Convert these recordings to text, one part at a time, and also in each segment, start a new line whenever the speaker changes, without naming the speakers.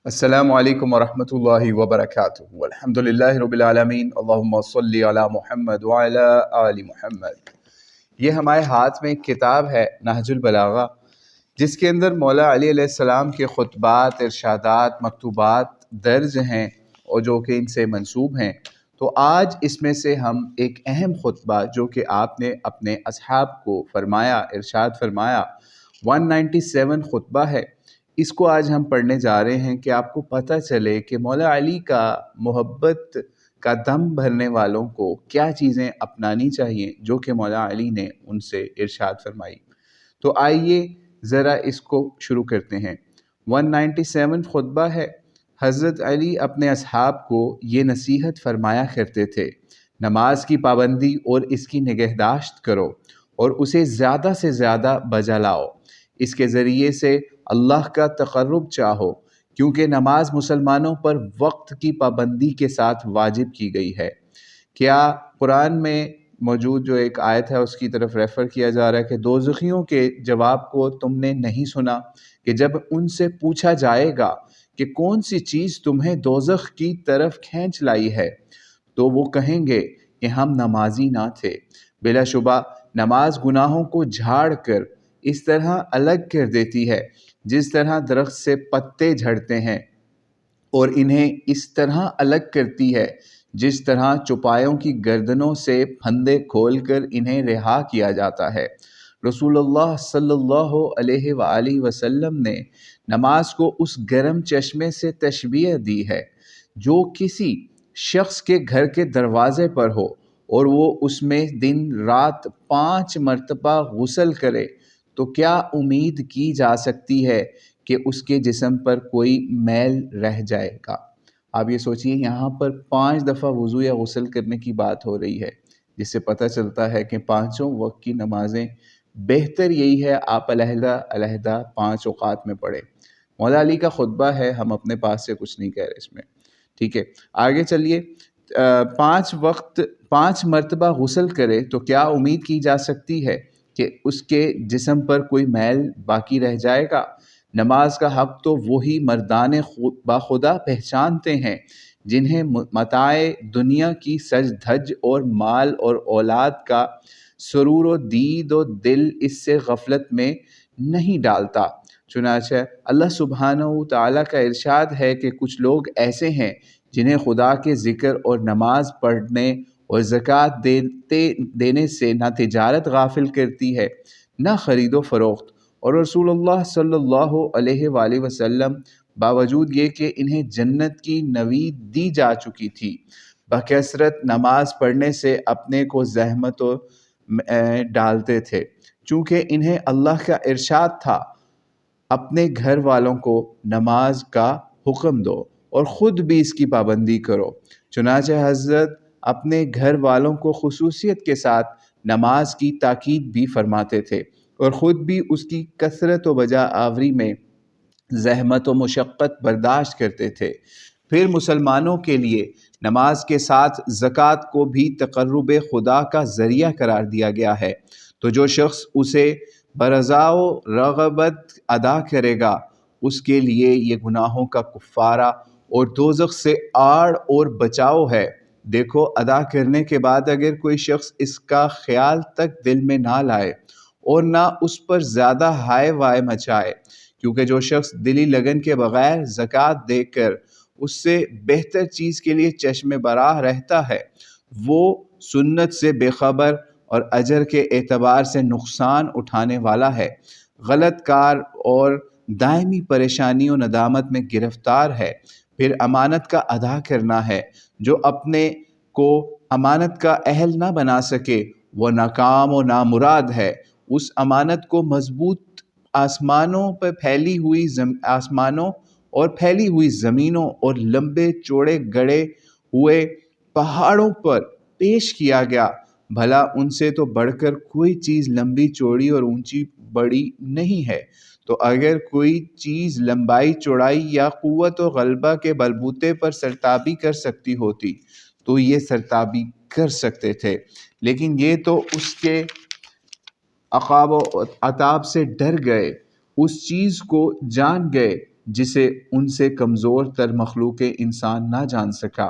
السلام علیکم ورحمۃ اللہ وبرکاتہ الحمد للہ رب العالمین اللہم صلی علی محمد وعلی آل محمد۔ یہ ہمارے ہاتھ میں ایک کتاب ہے نہج البلاغہ، جس کے اندر مولا علی علیہ السلام کے خطبات، ارشادات، مکتوبات درج ہیں اور جو کہ ان سے منسوب ہیں۔ تو آج اس میں سے ہم ایک اہم خطبہ جو کہ آپ نے اپنے اصحاب کو فرمایا، ارشاد فرمایا، 197 خطبہ ہے، اس کو آج ہم پڑھنے جا رہے ہیں کہ آپ کو پتہ چلے کہ مولا علی کا محبت کا دم بھرنے والوں کو کیا چیزیں اپنانی چاہیے جو کہ مولا علی نے ان سے ارشاد فرمائی۔ تو آئیے ذرا اس کو شروع کرتے ہیں۔ 197 خطبہ ہے۔ حضرت علی اپنے اصحاب کو یہ نصیحت فرمایا کرتے تھے، نماز کی پابندی اور اس کی نگہداشت کرو اور اسے زیادہ سے زیادہ بجا لاؤ، اس کے ذریعے سے اللہ کا تقرب چاہو، کیونکہ نماز مسلمانوں پر وقت کی پابندی کے ساتھ واجب کی گئی ہے۔ کیا قرآن میں موجود جو ایک آیت ہے اس کی طرف ریفر کیا جا رہا ہے کہ دوزخیوں کے جواب کو تم نے نہیں سنا کہ جب ان سے پوچھا جائے گا کہ کون سی چیز تمہیں دوزخ کی طرف کھینچ لائی ہے، تو وہ کہیں گے کہ ہم نمازی نہ تھے۔ بلا شبہ نماز گناہوں کو جھاڑ کر اس طرح الگ کر دیتی ہے جس طرح درخت سے پتے جھڑتے ہیں، اور انہیں اس طرح الگ کرتی ہے جس طرح چوپایوں کی گردنوں سے پھندے کھول کر انہیں رہا کیا جاتا ہے۔ رسول اللہ صلی اللہ علیہ وآلہ وسلم نے نماز کو اس گرم چشمے سے تشبیہ دی ہے جو کسی شخص کے گھر کے دروازے پر ہو اور وہ اس میں دن رات 5 مرتبہ غسل کرے، تو کیا امید کی جا سکتی ہے کہ اس کے جسم پر کوئی میل رہ جائے گا؟ آپ یہ سوچئے یہاں پر 5 دفعہ وضو یا غسل کرنے کی بات ہو رہی ہے، جس سے پتہ چلتا ہے کہ 5 وقت کی نمازیں بہتر یہی ہے آپ علیحدہ علیحدہ 5 اوقات میں پڑھیں۔ مولا علی کا خطبہ ہے، ہم اپنے پاس سے کچھ نہیں کہہ رہے اس میں، ٹھیک ہے؟ آگے چلیے، 5 مرتبہ غسل کرے تو کیا امید کی جا سکتی ہے کہ اس کے جسم پر کوئی میل باقی رہ جائے گا؟ نماز کا حق تو وہی مردان باخدا پہچانتے ہیں جنہیں متاع دنیا کی سج دھج اور مال اور اولاد کا سرور و دید و دل اس سے غفلت میں نہیں ڈالتا۔ چنانچہ اللہ سبحانہ و تعالیٰ کا ارشاد ہے کہ کچھ لوگ ایسے ہیں جنہیں خدا کے ذکر اور نماز پڑھنے اور زکوٰۃ دینے سے نہ تجارت غافل کرتی ہے نہ خرید و فروخت، اور رسول اللہ صلی اللہ علیہ وآلہ وسلم باوجود یہ کہ انہیں جنت کی نوید دی جا چکی تھی، بکثرت نماز پڑھنے سے اپنے کو زحمت ڈالتے تھے، چونکہ انہیں اللہ کا ارشاد تھا اپنے گھر والوں کو نماز کا حکم دو اور خود بھی اس کی پابندی کرو۔ چنانچہ حضرت اپنے گھر والوں کو خصوصیت کے ساتھ نماز کی تاکید بھی فرماتے تھے اور خود بھی اس کی کثرت و بجا آوری میں زحمت و مشقت برداشت کرتے تھے۔ پھر مسلمانوں کے لیے نماز کے ساتھ زکوٰۃ کو بھی تقرب خدا کا ذریعہ قرار دیا گیا ہے، تو جو شخص اسے برضا و رغبت ادا کرے گا اس کے لیے یہ گناہوں کا کفارہ اور دوزخ سے آڑ اور بچاؤ ہے۔ دیکھو، ادا کرنے کے بعد اگر کوئی شخص اس کا خیال تک دل میں نہ لائے اور نہ اس پر زیادہ ہائے وائے مچائے، کیونکہ جو شخص دلی لگن کے بغیر زکوٰۃ دے کر اس سے بہتر چیز کے لیے چشم براہ رہتا ہے، وہ سنت سے بے خبر اور اجر کے اعتبار سے نقصان اٹھانے والا ہے، غلط کار اور دائمی پریشانی و ندامت میں گرفتار ہے۔ پھر امانت کا ادا کرنا ہے، جو اپنے کو امانت کا اہل نہ بنا سکے وہ ناکام و نامراد ہے۔ اس امانت کو مضبوط آسمانوں اور پھیلی ہوئی زمینوں اور لمبے چوڑے گڑے ہوئے پہاڑوں پر پیش کیا گیا، بھلا ان سے تو بڑھ کر کوئی چیز لمبی چوڑی اور اونچی بڑی نہیں ہے، تو اگر کوئی چیز لمبائی چوڑائی یا قوت و غلبہ کے بلبوتے پر سرتابی کر سکتی ہوتی تو یہ سرتابی کر سکتے تھے، لیکن یہ تو اس کے عقاب و عتاب سے ڈر گئے، اس چیز کو جان گئے جسے ان سے کمزور تر مخلوق انسان نہ جان سکا۔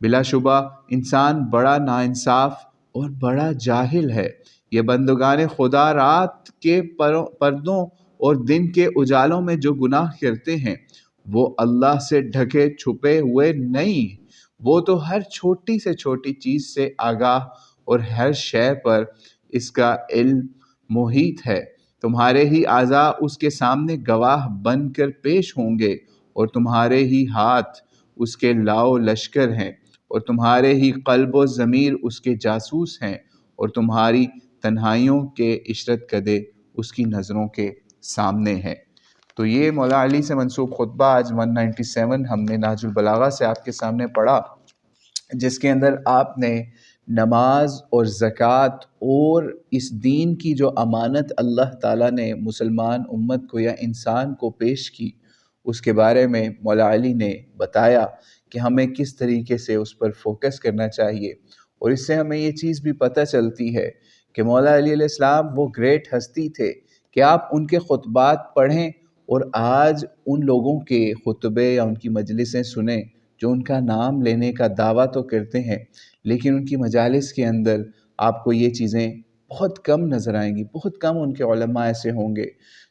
بلا شبہ انسان بڑا ناانصاف اور بڑا جاہل ہے۔ یہ بندگان خدا رات کے پردوں اور دن کے اجالوں میں جو گناہ کرتے ہیں وہ اللہ سے ڈھکے چھپے ہوئے نہیں، وہ تو ہر چھوٹی سے چھوٹی چیز سے آگاہ اور ہر شے پر اس کا علم محیط ہے۔ تمہارے ہی اعضاء اس کے سامنے گواہ بن کر پیش ہوں گے، اور تمہارے ہی ہاتھ اس کے لاؤ لشکر ہیں، اور تمہارے ہی قلب و ضمیر اس کے جاسوس ہیں، اور تمہاری تنہائیوں کے عشرت کدے اس کی نظروں کے سامنے ہیں۔ تو یہ مولا علی سے منسوب خطبہ آج 197 ہم نے نہج البلاغہ سے آپ کے سامنے پڑھا، جس کے اندر آپ نے نماز اور زکوٰۃ اور اس دین کی جو امانت اللہ تعالیٰ نے مسلمان امت کو یا انسان کو پیش کی، اس کے بارے میں مولا علی نے بتایا کہ ہمیں کس طریقے سے اس پر فوکس کرنا چاہیے۔ اور اس سے ہمیں یہ چیز بھی پتہ چلتی ہے کہ مولا علی علیہ السلام وہ گریٹ ہستی تھے کہ آپ ان کے خطبات پڑھیں اور آج ان لوگوں کے خطبے یا ان کی مجلسیں سنیں جو ان کا نام لینے کا دعویٰ تو کرتے ہیں، لیکن ان کی مجالس کے اندر آپ کو یہ چیزیں بہت کم نظر آئیں گی۔ بہت کم ان کے علماء ایسے ہوں گے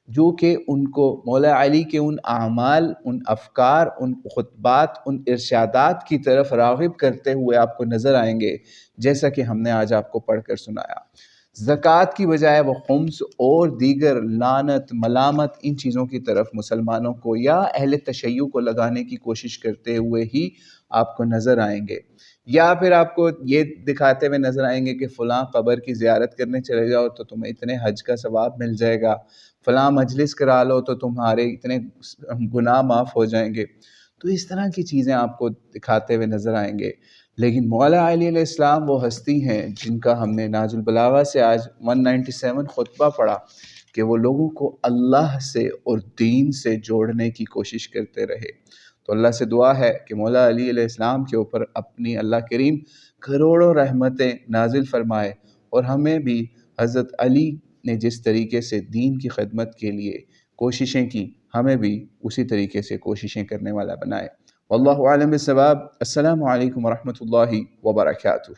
جو کہ ان کو مولا علی کے ان اعمال، ان افکار، ان خطبات، ان ارشادات کی طرف راغب کرتے ہوئے آپ کو نظر آئیں گے، جیسا کہ ہم نے آج آپ کو پڑھ کر سنایا۔ زکوٰۃ کی بجائے وہ خمس اور دیگر لعنت، ملامت، ان چیزوں کی طرف مسلمانوں کو یا اہل تشیع کو لگانے کی کوشش کرتے ہوئے ہی آپ کو نظر آئیں گے، یا پھر آپ کو یہ دکھاتے ہوئے نظر آئیں گے کہ فلاں قبر کی زیارت کرنے چلے جاؤ تو تمہیں اتنے حج کا ثواب مل جائے گا، فلاں مجلس کرا لو تو تمہارے اتنے گناہ معاف ہو جائیں گے۔ تو اس طرح کی چیزیں آپ کو دکھاتے ہوئے نظر آئیں گے، لیکن مولا علی علیہ السلام وہ ہستی ہیں جن کا ہم نے نہج البلاغہ سے آج 197 خطبہ پڑھا کہ وہ لوگوں کو اللہ سے اور دین سے جوڑنے کی کوشش کرتے رہے۔ تو اللہ سے دعا ہے کہ مولا علی علیہ السلام کے اوپر اپنی اللہ کریم کروڑوں رحمتیں نازل فرمائے، اور ہمیں بھی حضرت علی نے جس طریقے سے دین کی خدمت کے لیے کوششیں کی، ہمیں بھی اسی طریقے سے کوششیں کرنے والا بنائے۔ واللہ اعلم بالصواب۔ السلام علیکم ورحمۃ اللہ وبرکاتہ۔